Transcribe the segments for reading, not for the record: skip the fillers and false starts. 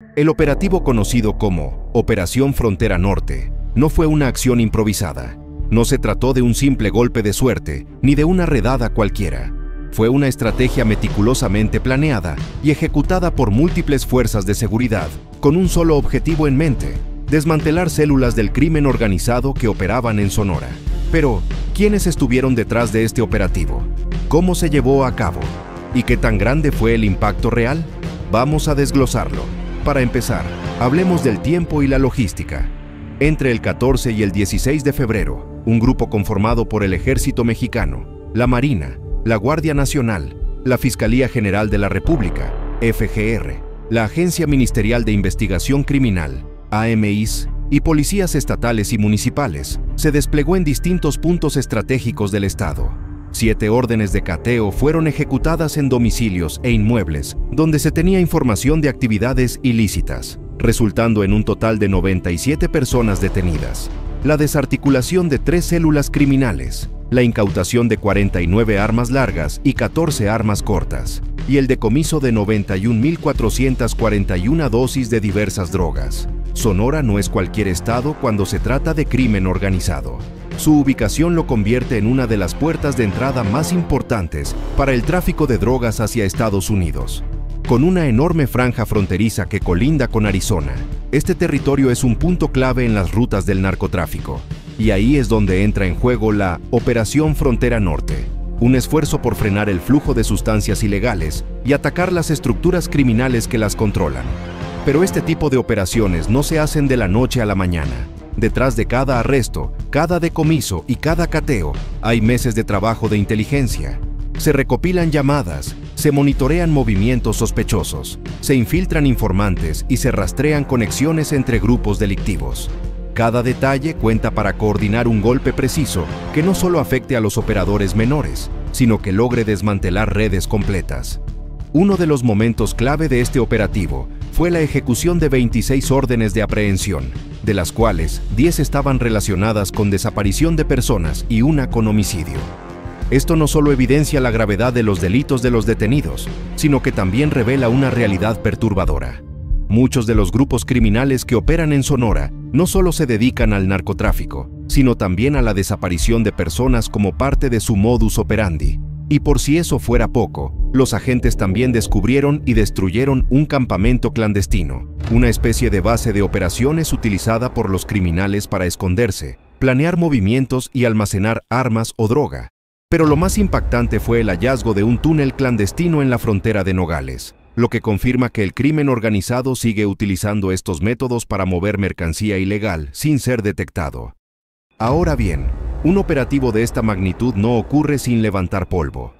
El operativo conocido como Operación Frontera Norte no fue una acción improvisada. No se trató de un simple golpe de suerte ni de una redada cualquiera. Fue una estrategia meticulosamente planeada y ejecutada por múltiples fuerzas de seguridad con un solo objetivo en mente: desmantelar células del crimen organizado que operaban en Sonora. Pero, ¿quiénes estuvieron detrás de este operativo? ¿Cómo se llevó a cabo? ¿Y qué tan grande fue el impacto real? Vamos a desglosarlo. Para empezar, hablemos del tiempo y la logística. Entre el 14 y el 16 de febrero, un grupo conformado por el Ejército Mexicano, la Marina, la Guardia Nacional, la Fiscalía General de la República, FGR, la Agencia Ministerial de Investigación Criminal, AMIS, y policías estatales y municipales, se desplegó en distintos puntos estratégicos del estado. 7 órdenes de cateo fueron ejecutadas en domicilios e inmuebles donde se tenía información de actividades ilícitas, resultando en un total de 97 personas detenidas, la desarticulación de 3 células criminales, la incautación de 49 armas largas y 14 armas cortas, y el decomiso de 91.441 dosis de diversas drogas. Sonora no es cualquier estado cuando se trata de crimen organizado. Su ubicación lo convierte en una de las puertas de entrada más importantes para el tráfico de drogas hacia Estados Unidos. Con una enorme franja fronteriza que colinda con Arizona, este territorio es un punto clave en las rutas del narcotráfico. Y ahí es donde entra en juego la Operación Frontera Norte, un esfuerzo por frenar el flujo de sustancias ilegales y atacar las estructuras criminales que las controlan. Pero este tipo de operaciones no se hacen de la noche a la mañana. Detrás de cada arresto, cada decomiso y cada cateo, hay meses de trabajo de inteligencia. Se recopilan llamadas, se monitorean movimientos sospechosos, se infiltran informantes y se rastrean conexiones entre grupos delictivos. Cada detalle cuenta para coordinar un golpe preciso que no solo afecte a los operadores menores, sino que logre desmantelar redes completas. Uno de los momentos clave de este operativo fue la ejecución de 26 órdenes de aprehensión, de las cuales 10 estaban relacionadas con desaparición de personas y una con homicidio. Esto no solo evidencia la gravedad de los delitos de los detenidos, sino que también revela una realidad perturbadora. Muchos de los grupos criminales que operan en Sonora no solo se dedican al narcotráfico, sino también a la desaparición de personas como parte de su modus operandi. Y por si eso fuera poco, los agentes también descubrieron y destruyeron un campamento clandestino, una especie de base de operaciones utilizada por los criminales para esconderse, planear movimientos y almacenar armas o droga. Pero lo más impactante fue el hallazgo de un túnel clandestino en la frontera de Nogales, lo que confirma que el crimen organizado sigue utilizando estos métodos para mover mercancía ilegal sin ser detectado. Ahora bien, un operativo de esta magnitud no ocurre sin levantar polvo.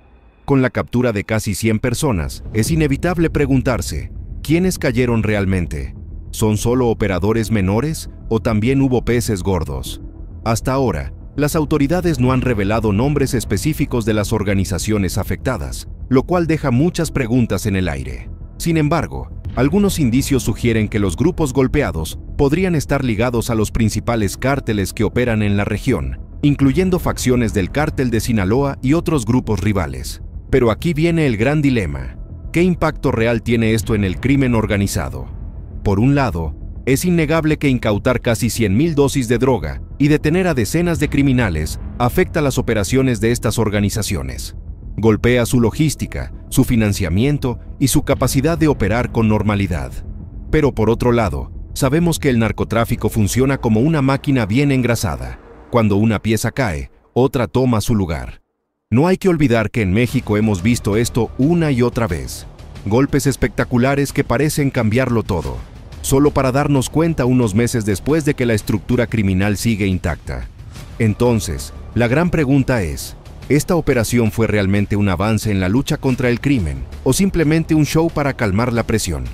Con la captura de casi 100 personas, es inevitable preguntarse, ¿quiénes cayeron realmente? ¿Son solo operadores menores o también hubo peces gordos? Hasta ahora, las autoridades no han revelado nombres específicos de las organizaciones afectadas, lo cual deja muchas preguntas en el aire. Sin embargo, algunos indicios sugieren que los grupos golpeados podrían estar ligados a los principales cárteles que operan en la región, incluyendo facciones del cártel de Sinaloa y otros grupos rivales. Pero aquí viene el gran dilema. ¿Qué impacto real tiene esto en el crimen organizado? Por un lado, es innegable que incautar casi 100.000 dosis de droga y detener a decenas de criminales afecta las operaciones de estas organizaciones. Golpea su logística, su financiamiento y su capacidad de operar con normalidad. Pero por otro lado, sabemos que el narcotráfico funciona como una máquina bien engrasada. Cuando una pieza cae, otra toma su lugar. No hay que olvidar que en México hemos visto esto una y otra vez. Golpes espectaculares que parecen cambiarlo todo, solo para darnos cuenta unos meses después de que la estructura criminal sigue intacta. Entonces, la gran pregunta es, ¿esta operación fue realmente un avance en la lucha contra el crimen o simplemente un show para calmar la presión?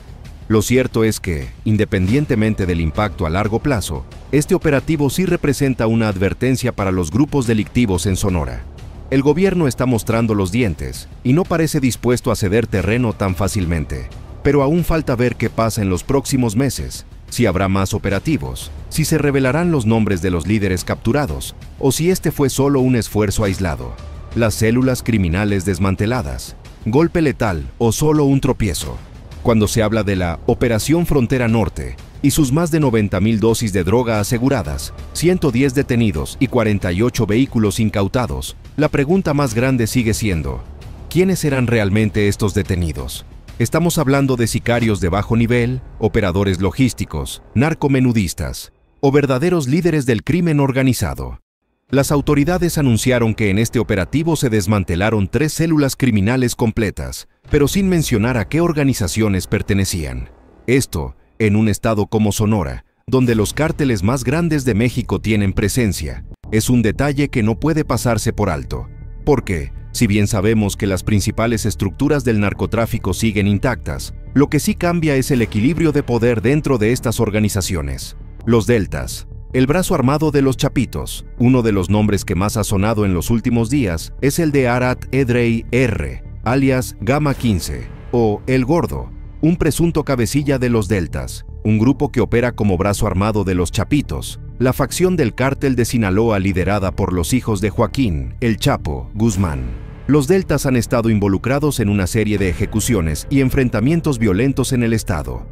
Lo cierto es que, independientemente del impacto a largo plazo, este operativo sí representa una advertencia para los grupos delictivos en Sonora. El gobierno está mostrando los dientes y no parece dispuesto a ceder terreno tan fácilmente. Pero aún falta ver qué pasa en los próximos meses, si habrá más operativos, si se revelarán los nombres de los líderes capturados, o si este fue solo un esfuerzo aislado. Las células criminales desmanteladas, golpe letal o solo un tropiezo. Cuando se habla de la Operación Frontera Norte y sus más de 90,000 dosis de droga aseguradas, 110 detenidos y 48 vehículos incautados, la pregunta más grande sigue siendo: ¿quiénes eran realmente estos detenidos? ¿Estamos hablando de sicarios de bajo nivel, operadores logísticos, narcomenudistas o verdaderos líderes del crimen organizado? Las autoridades anunciaron que en este operativo se desmantelaron 3 células criminales completas, pero sin mencionar a qué organizaciones pertenecían. Esto, en un estado como Sonora, donde los cárteles más grandes de México tienen presencia, es un detalle que no puede pasarse por alto. Porque, si bien sabemos que las principales estructuras del narcotráfico siguen intactas, lo que sí cambia es el equilibrio de poder dentro de estas organizaciones. Los Deltas, el brazo armado de los Chapitos. Uno de los nombres que más ha sonado en los últimos días es el de Arat Edrei R., alias Gama 15, o El Gordo, un presunto cabecilla de los Deltas, un grupo que opera como brazo armado de los Chapitos, la facción del cártel de Sinaloa liderada por los hijos de Joaquín, El Chapo, Guzmán. Los Deltas han estado involucrados en una serie de ejecuciones y enfrentamientos violentos en el estado.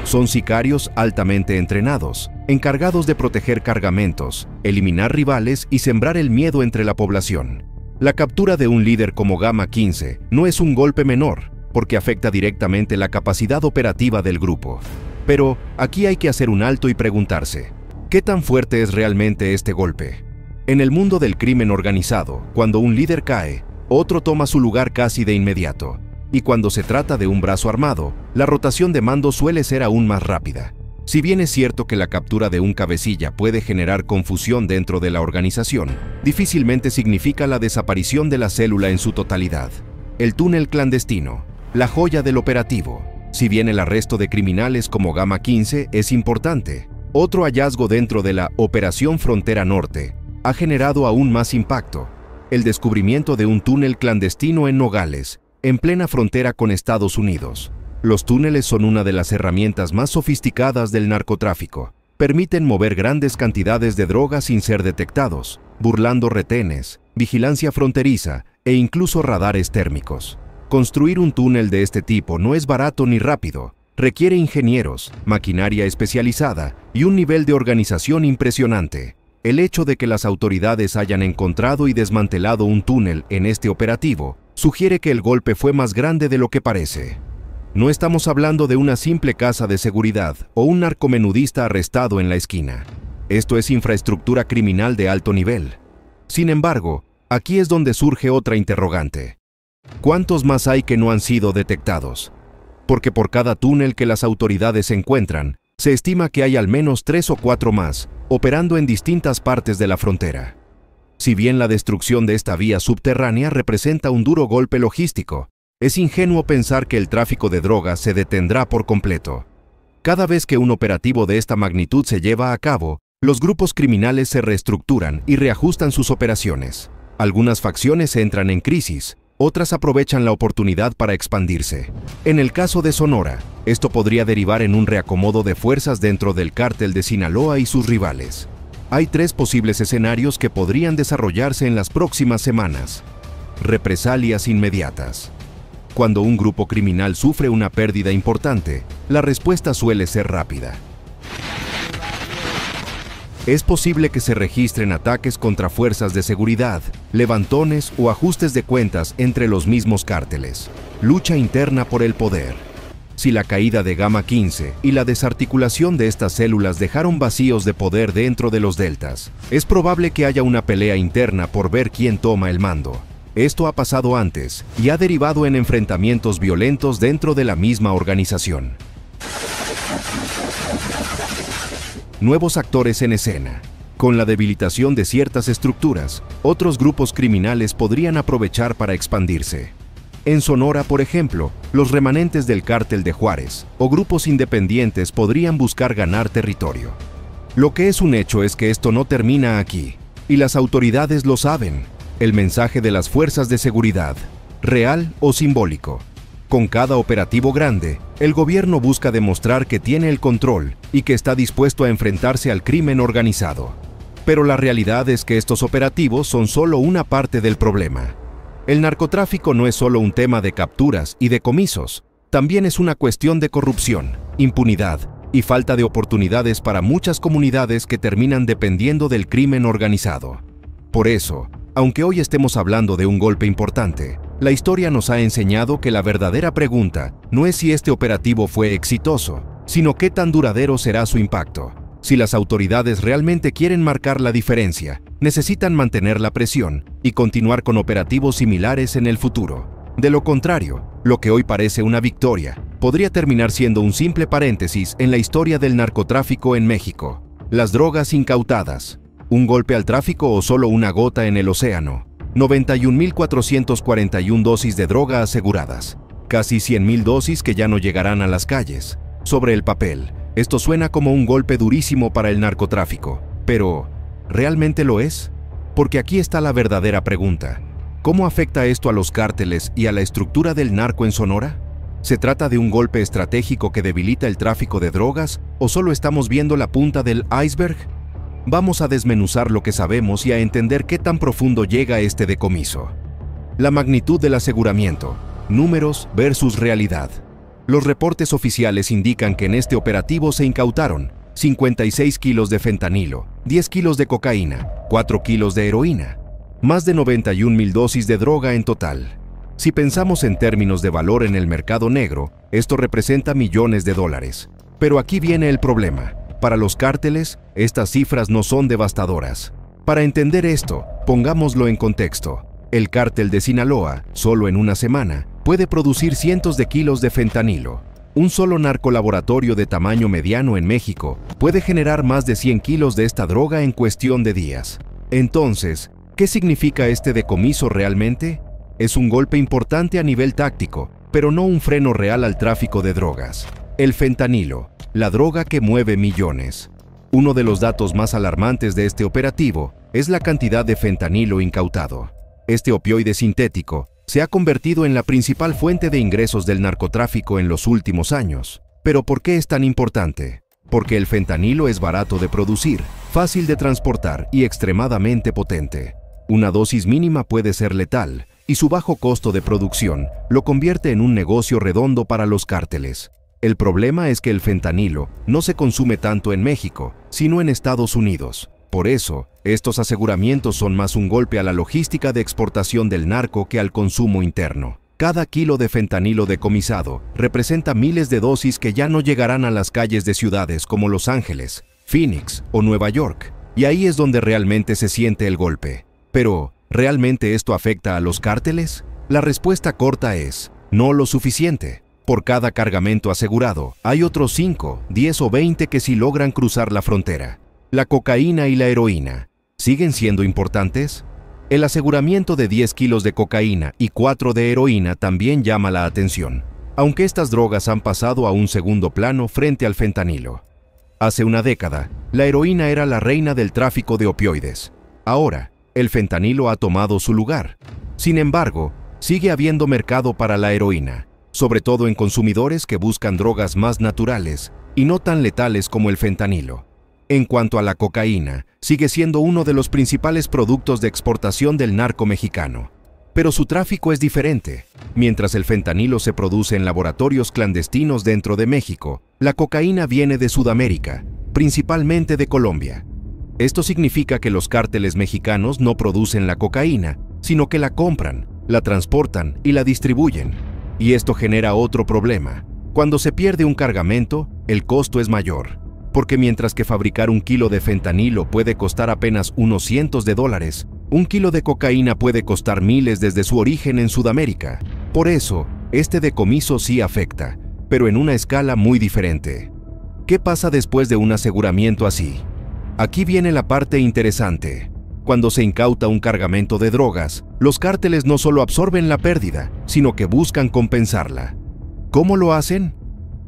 Son sicarios altamente entrenados, encargados de proteger cargamentos, eliminar rivales y sembrar el miedo entre la población. La captura de un líder como Gama 15 no es un golpe menor, porque afecta directamente la capacidad operativa del grupo. Pero aquí hay que hacer un alto y preguntarse: ¿qué tan fuerte es realmente este golpe? En el mundo del crimen organizado, cuando un líder cae, otro toma su lugar casi de inmediato. Y cuando se trata de un brazo armado, la rotación de mando suele ser aún más rápida. Si bien es cierto que la captura de un cabecilla puede generar confusión dentro de la organización, difícilmente significa la desaparición de la célula en su totalidad. El túnel clandestino, la joya del operativo. Si bien el arresto de criminales como Gama 15 es importante, otro hallazgo dentro de la Operación Frontera Norte ha generado aún más impacto: el descubrimiento de un túnel clandestino en Nogales, en plena frontera con Estados Unidos. Los túneles son una de las herramientas más sofisticadas del narcotráfico. Permiten mover grandes cantidades de drogas sin ser detectados, burlando retenes, vigilancia fronteriza e incluso radares térmicos. Construir un túnel de este tipo no es barato ni rápido. Requiere ingenieros, maquinaria especializada y un nivel de organización impresionante. El hecho de que las autoridades hayan encontrado y desmantelado un túnel en este operativo sugiere que el golpe fue más grande de lo que parece. No estamos hablando de una simple casa de seguridad o un narcomenudista arrestado en la esquina. Esto es infraestructura criminal de alto nivel. Sin embargo, aquí es donde surge otra interrogante: ¿cuántos más hay que no han sido detectados? Porque por cada túnel que las autoridades encuentran, se estima que hay al menos 3 o 4 más, operando en distintas partes de la frontera. Si bien la destrucción de esta vía subterránea representa un duro golpe logístico, es ingenuo pensar que el tráfico de drogas se detendrá por completo. Cada vez que un operativo de esta magnitud se lleva a cabo, los grupos criminales se reestructuran y reajustan sus operaciones. Algunas facciones entran en crisis, otras aprovechan la oportunidad para expandirse. En el caso de Sonora, esto podría derivar en un reacomodo de fuerzas dentro del cártel de Sinaloa y sus rivales. Hay 3 posibles escenarios que podrían desarrollarse en las próximas semanas. Represalias inmediatas. Cuando un grupo criminal sufre una pérdida importante, la respuesta suele ser rápida. Es posible que se registren ataques contra fuerzas de seguridad, levantones o ajustes de cuentas entre los mismos cárteles. Lucha interna por el poder. Si la caída de Gama 15 y la desarticulación de estas células dejaron vacíos de poder dentro de los deltas, es probable que haya una pelea interna por ver quién toma el mando. Esto ha pasado antes y ha derivado en enfrentamientos violentos dentro de la misma organización. Nuevos actores en escena. Con la debilitación de ciertas estructuras, otros grupos criminales podrían aprovechar para expandirse. En Sonora, por ejemplo, los remanentes del Cártel de Juárez o grupos independientes podrían buscar ganar territorio. Lo que es un hecho es que esto no termina aquí, y las autoridades lo saben. El mensaje de las fuerzas de seguridad, real o simbólico. Con cada operativo grande, el gobierno busca demostrar que tiene el control y que está dispuesto a enfrentarse al crimen organizado. Pero la realidad es que estos operativos son solo una parte del problema. El narcotráfico no es solo un tema de capturas y decomisos, también es una cuestión de corrupción, impunidad y falta de oportunidades para muchas comunidades que terminan dependiendo del crimen organizado. Por eso, aunque hoy estemos hablando de un golpe importante, la historia nos ha enseñado que la verdadera pregunta no es si este operativo fue exitoso, sino qué tan duradero será su impacto. Si las autoridades realmente quieren marcar la diferencia, necesitan mantener la presión y continuar con operativos similares en el futuro. De lo contrario, lo que hoy parece una victoria podría terminar siendo un simple paréntesis en la historia del narcotráfico en México. Las drogas incautadas. ¿Un golpe al tráfico o solo una gota en el océano? 91.441 dosis de droga aseguradas. Casi 100.000 dosis que ya no llegarán a las calles. Sobre el papel, esto suena como un golpe durísimo para el narcotráfico. Pero, ¿realmente lo es? Porque aquí está la verdadera pregunta. ¿Cómo afecta esto a los cárteles y a la estructura del narco en Sonora? ¿Se trata de un golpe estratégico que debilita el tráfico de drogas o solo estamos viendo la punta del iceberg? Vamos a desmenuzar lo que sabemos y a entender qué tan profundo llega este decomiso. La magnitud del aseguramiento, números versus realidad. Los reportes oficiales indican que en este operativo se incautaron 56 kilos de fentanilo, 10 kilos de cocaína, 4 kilos de heroína, más de 91.000 dosis de droga en total. Si pensamos en términos de valor en el mercado negro, esto representa millones de dólares. Pero aquí viene el problema. Para los cárteles, estas cifras no son devastadoras. Para entender esto, pongámoslo en contexto. El cártel de Sinaloa, solo en una semana, puede producir cientos de kilos de fentanilo. Un solo narcolaboratorio de tamaño mediano en México puede generar más de 100 kilos de esta droga en cuestión de días. Entonces, ¿qué significa este decomiso realmente? Es un golpe importante a nivel táctico, pero no un freno real al tráfico de drogas. El fentanilo, la droga que mueve millones. Uno de los datos más alarmantes de este operativo es la cantidad de fentanilo incautado. Este opioide sintético se ha convertido en la principal fuente de ingresos del narcotráfico en los últimos años. ¿Pero por qué es tan importante? Porque el fentanilo es barato de producir, fácil de transportar y extremadamente potente. Una dosis mínima puede ser letal, y su bajo costo de producción lo convierte en un negocio redondo para los cárteles. El problema es que el fentanilo no se consume tanto en México, sino en Estados Unidos. Por eso, estos aseguramientos son más un golpe a la logística de exportación del narco que al consumo interno. Cada kilo de fentanilo decomisado representa miles de dosis que ya no llegarán a las calles de ciudades como Los Ángeles, Phoenix o Nueva York, y ahí es donde realmente se siente el golpe. Pero, ¿realmente esto afecta a los cárteles? La respuesta corta es, no lo suficiente. Por cada cargamento asegurado, hay otros 5, 10 o 20 que sí logran cruzar la frontera. La cocaína y la heroína, ¿siguen siendo importantes? El aseguramiento de 10 kilos de cocaína y 4 de heroína también llama la atención, aunque estas drogas han pasado a un segundo plano frente al fentanilo. Hace una década, la heroína era la reina del tráfico de opioides. Ahora, el fentanilo ha tomado su lugar. Sin embargo, sigue habiendo mercado para la heroína, sobre todo en consumidores que buscan drogas más naturales y no tan letales como el fentanilo. En cuanto a la cocaína, sigue siendo uno de los principales productos de exportación del narco mexicano. Pero su tráfico es diferente. Mientras el fentanilo se produce en laboratorios clandestinos dentro de México, la cocaína viene de Sudamérica, principalmente de Colombia. Esto significa que los cárteles mexicanos no producen la cocaína, sino que la compran, la transportan y la distribuyen. Y esto genera otro problema. Cuando se pierde un cargamento, el costo es mayor. Porque mientras que fabricar un kilo de fentanilo puede costar apenas unos cientos de dólares, un kilo de cocaína puede costar miles desde su origen en Sudamérica. Por eso, este decomiso sí afecta, pero en una escala muy diferente. ¿Qué pasa después de un aseguramiento así? Aquí viene la parte interesante. Cuando se incauta un cargamento de drogas, los cárteles no solo absorben la pérdida, sino que buscan compensarla. ¿Cómo lo hacen?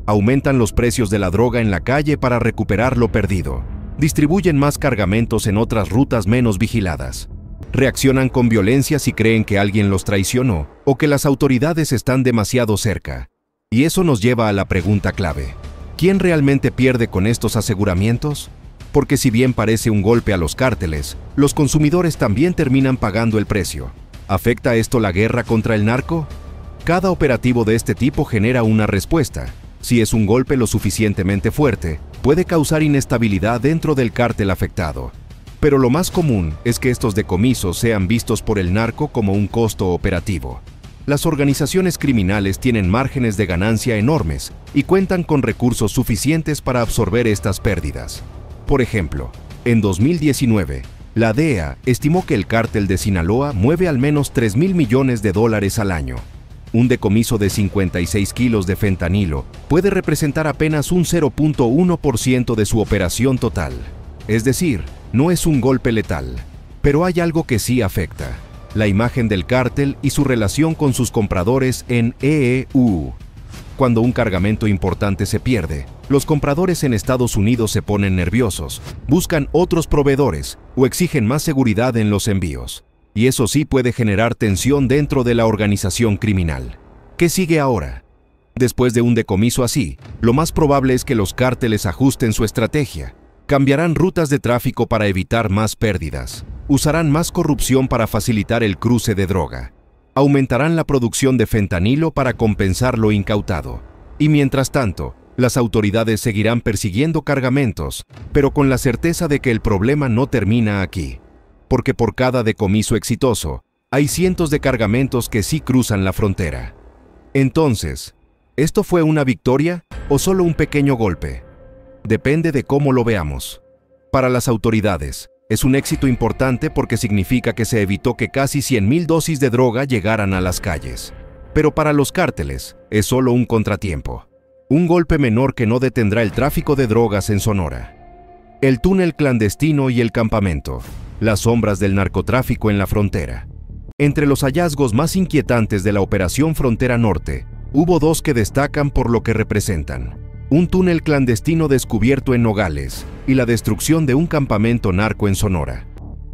Aumentan los precios de la droga en la calle para recuperar lo perdido. Distribuyen más cargamentos en otras rutas menos vigiladas. Reaccionan con violencia si creen que alguien los traicionó o que las autoridades están demasiado cerca. Y eso nos lleva a la pregunta clave. ¿Quién realmente pierde con estos aseguramientos? Porque si bien parece un golpe a los cárteles, los consumidores también terminan pagando el precio. ¿Afecta esto la guerra contra el narco? Cada operativo de este tipo genera una respuesta. Si es un golpe lo suficientemente fuerte, puede causar inestabilidad dentro del cártel afectado. Pero lo más común es que estos decomisos sean vistos por el narco como un costo operativo. Las organizaciones criminales tienen márgenes de ganancia enormes y cuentan con recursos suficientes para absorber estas pérdidas. Por ejemplo, en 2019, la DEA estimó que el cártel de Sinaloa mueve al menos $3.000 millones al año. Un decomiso de 56 kilos de fentanilo puede representar apenas un 0.1% de su operación total. Es decir, no es un golpe letal. Pero hay algo que sí afecta: la imagen del cártel y su relación con sus compradores en EU. Cuando un cargamento importante se pierde, los compradores en Estados Unidos se ponen nerviosos, buscan otros proveedores o exigen más seguridad en los envíos. Y eso sí puede generar tensión dentro de la organización criminal. ¿Qué sigue ahora? Después de un decomiso así, lo más probable es que los cárteles ajusten su estrategia. Cambiarán rutas de tráfico para evitar más pérdidas. Usarán más corrupción para facilitar el cruce de droga. Aumentarán la producción de fentanilo para compensar lo incautado. Y mientras tanto, las autoridades seguirán persiguiendo cargamentos, pero con la certeza de que el problema no termina aquí. Porque por cada decomiso exitoso, hay cientos de cargamentos que sí cruzan la frontera. Entonces, ¿esto fue una victoria o solo un pequeño golpe? Depende de cómo lo veamos. Para las autoridades, es un éxito importante porque significa que se evitó que casi 100.000 dosis de droga llegaran a las calles. Pero para los cárteles, es solo un contratiempo. Un golpe menor que no detendrá el tráfico de drogas en Sonora. El túnel clandestino y el campamento. Las sombras del narcotráfico en la frontera. Entre los hallazgos más inquietantes de la Operación Frontera Norte, hubo dos que destacan por lo que representan: un túnel clandestino descubierto en Nogales y la destrucción de un campamento narco en Sonora.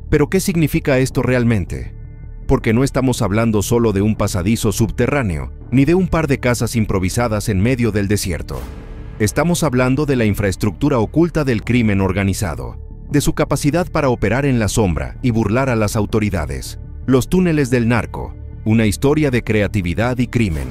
¿Pero qué significa esto realmente? Porque no estamos hablando solo de un pasadizo subterráneo, ni de un par de casas improvisadas en medio del desierto. Estamos hablando de la infraestructura oculta del crimen organizado, de su capacidad para operar en la sombra y burlar a las autoridades. Los túneles del narco, una historia de creatividad y crimen.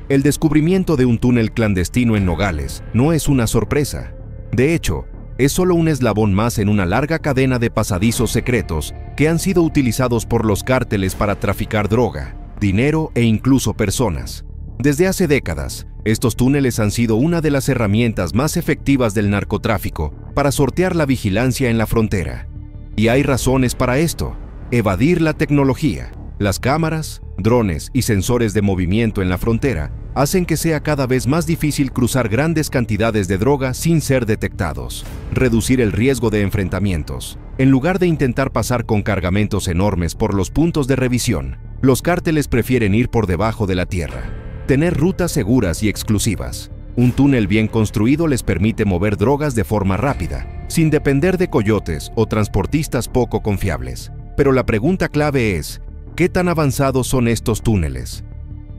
El descubrimiento de un túnel clandestino en Nogales no es una sorpresa. De hecho, es solo un eslabón más en una larga cadena de pasadizos secretos que han sido utilizados por los cárteles para traficar droga, dinero e incluso personas. Desde hace décadas, estos túneles han sido una de las herramientas más efectivas del narcotráfico para sortear la vigilancia en la frontera. Y hay razones para esto: evadir la tecnología. Las cámaras, drones y sensores de movimiento en la frontera hacen que sea cada vez más difícil cruzar grandes cantidades de droga sin ser detectados. Reducir el riesgo de enfrentamientos. En lugar de intentar pasar con cargamentos enormes por los puntos de revisión, los cárteles prefieren ir por debajo de la tierra. Tener rutas seguras y exclusivas. Un túnel bien construido les permite mover drogas de forma rápida, sin depender de coyotes o transportistas poco confiables. Pero la pregunta clave es: ¿qué tan avanzados son estos túneles?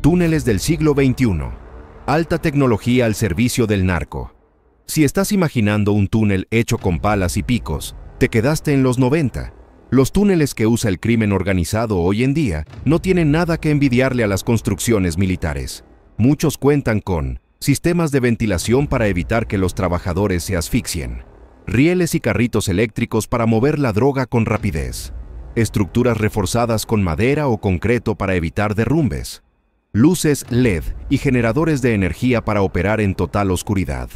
Túneles del siglo XXI. Alta tecnología al servicio del narco. Si estás imaginando un túnel hecho con palas y picos, te quedaste en los 90. Los túneles que usa el crimen organizado hoy en día no tienen nada que envidiarle a las construcciones militares. Muchos cuentan con sistemas de ventilación para evitar que los trabajadores se asfixien, rieles y carritos eléctricos para mover la droga con rapidez, estructuras reforzadas con madera o concreto para evitar derrumbes, luces LED y generadores de energía para operar en total oscuridad.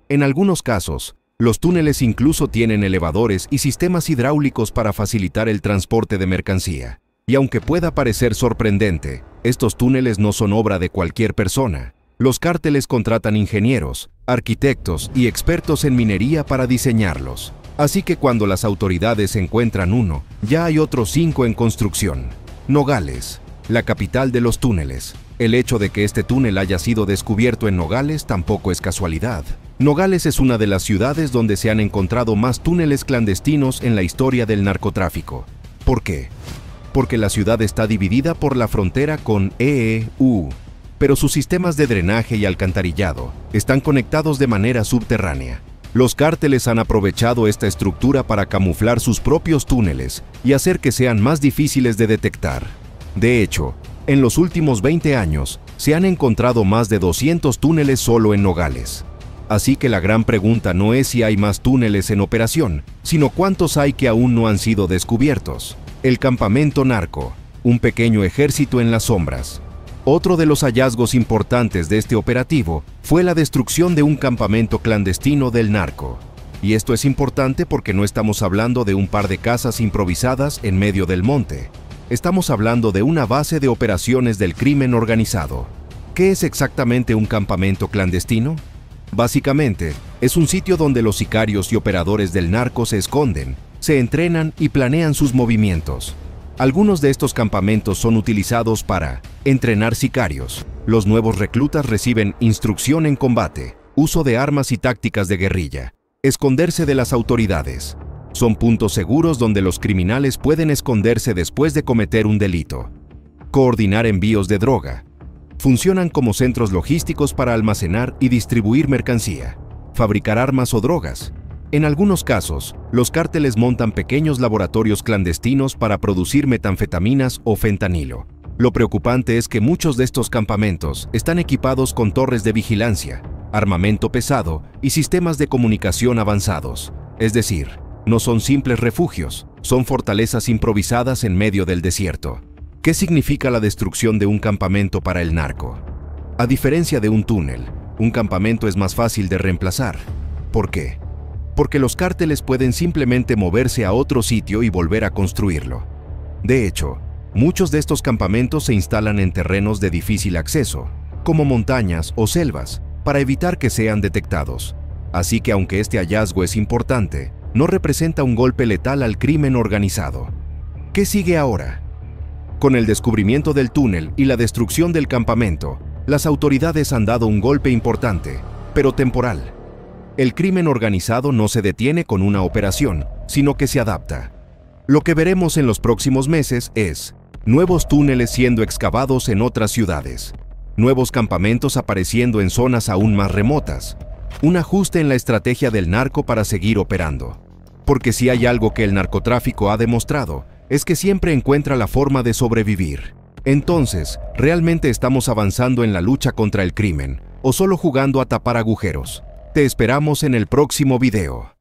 En algunos casos, los túneles incluso tienen elevadores y sistemas hidráulicos para facilitar el transporte de mercancía. Y aunque pueda parecer sorprendente, estos túneles no son obra de cualquier persona. Los cárteles contratan ingenieros, arquitectos y expertos en minería para diseñarlos. Así que cuando las autoridades encuentran uno, ya hay otros 5 en construcción. Nogales, la capital de los túneles. El hecho de que este túnel haya sido descubierto en Nogales tampoco es casualidad. Nogales es una de las ciudades donde se han encontrado más túneles clandestinos en la historia del narcotráfico. ¿Por qué? Porque la ciudad está dividida por la frontera con EU, pero sus sistemas de drenaje y alcantarillado están conectados de manera subterránea. Los cárteles han aprovechado esta estructura para camuflar sus propios túneles y hacer que sean más difíciles de detectar. De hecho, en los últimos 20 años, se han encontrado más de 200 túneles solo en Nogales. Así que la gran pregunta no es si hay más túneles en operación, sino cuántos hay que aún no han sido descubiertos. El campamento narco, un pequeño ejército en las sombras. Otro de los hallazgos importantes de este operativo fue la destrucción de un campamento clandestino del narco. Y esto es importante porque no estamos hablando de un par de casas improvisadas en medio del monte. Estamos hablando de una base de operaciones del crimen organizado. ¿Qué es exactamente un campamento clandestino? Básicamente, es un sitio donde los sicarios y operadores del narco se esconden, se entrenan y planean sus movimientos. Algunos de estos campamentos son utilizados para entrenar sicarios. Los nuevos reclutas reciben instrucción en combate, uso de armas y tácticas de guerrilla, esconderse de las autoridades. Son puntos seguros donde los criminales pueden esconderse después de cometer un delito. Coordinar envíos de droga. Funcionan como centros logísticos para almacenar y distribuir mercancía, fabricar armas o drogas. En algunos casos, los cárteles montan pequeños laboratorios clandestinos para producir metanfetaminas o fentanilo. Lo preocupante es que muchos de estos campamentos están equipados con torres de vigilancia, armamento pesado y sistemas de comunicación avanzados. Es decir, no son simples refugios, son fortalezas improvisadas en medio del desierto. ¿Qué significa la destrucción de un campamento para el narco? A diferencia de un túnel, un campamento es más fácil de reemplazar. ¿Por qué? Porque los cárteles pueden simplemente moverse a otro sitio y volver a construirlo. De hecho, muchos de estos campamentos se instalan en terrenos de difícil acceso, como montañas o selvas, para evitar que sean detectados. Así que aunque este hallazgo es importante, no representa un golpe letal al crimen organizado. ¿Qué sigue ahora? Con el descubrimiento del túnel y la destrucción del campamento, las autoridades han dado un golpe importante, pero temporal. El crimen organizado no se detiene con una operación, sino que se adapta. Lo que veremos en los próximos meses es nuevos túneles siendo excavados en otras ciudades, nuevos campamentos apareciendo en zonas aún más remotas, un ajuste en la estrategia del narco para seguir operando. Porque si hay algo que el narcotráfico ha demostrado, es que siempre encuentra la forma de sobrevivir. Entonces, ¿realmente estamos avanzando en la lucha contra el crimen o solo jugando a tapar agujeros? Te esperamos en el próximo video.